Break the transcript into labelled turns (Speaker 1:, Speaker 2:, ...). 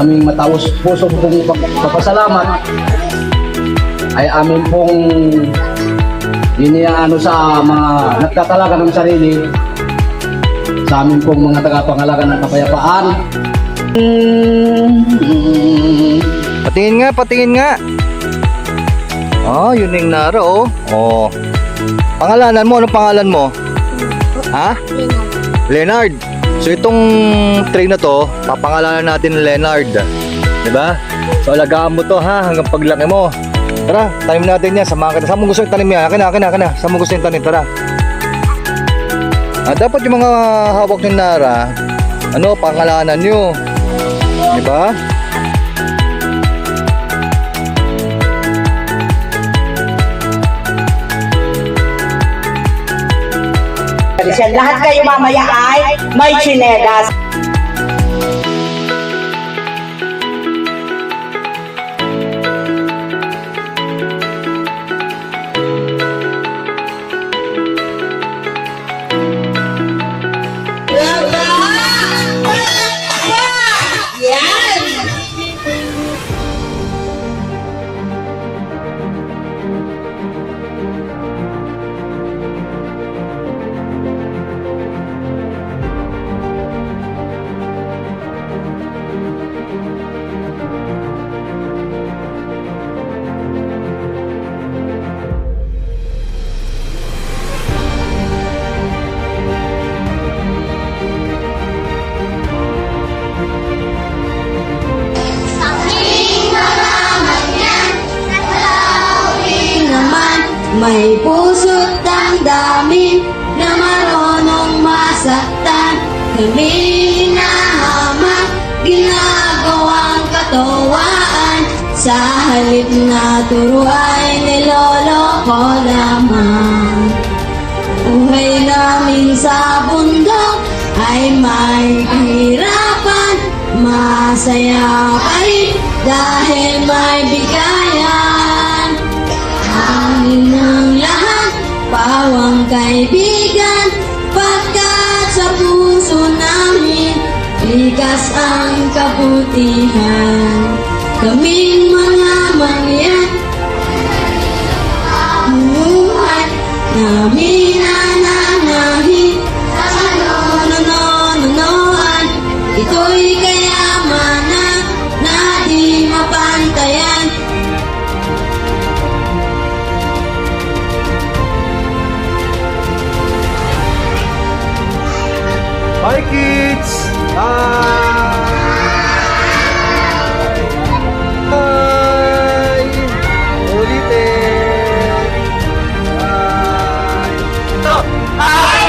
Speaker 1: aming mataos puso pong pagpapasalamat ay amin pong iniaano sa mga nagtatalaga ng sarili, sa amin pong mga tagapangalaga ng kapayapaan.
Speaker 2: Patingin nga, patingin nga. Oh, yun yung Nara, oh. Oh. Pangalanan mo, anong pangalan mo? Ha? Leonard. So itong tray na to, papangalanan natin Leonard. Diba? So alagaan mo to ha, hanggang paglaki mo. Tara, tanim natin yan. Samahan kita. Saan mo gusto yung tanim yan? Akin na. Saan mo gusto yung tanim? Tara. Dapat yung mga hawak ni Nara, ano, pangalanan nyo. Diba?
Speaker 3: Lahat kayo mamaya ay may tsinelas.
Speaker 4: May puso't damdamin na marunong masaktan. Kami hinahamak, ginagawang katawaan. Sa halip na turuan, niloloko lamang. Buhay namin sa bundok ay may kahirapan. Masaya pa rin dahil may bigayan. Amin ang lahat, pawang kaibigan, pagkat sa puso namin likas ang kabutihan. Kaming mga mangyan, buhay namin nananahin sa nononoan. Ito'y kayamanan na di mapantayan.
Speaker 2: Hi kids! Hi! Hi! Ulitin! Hi!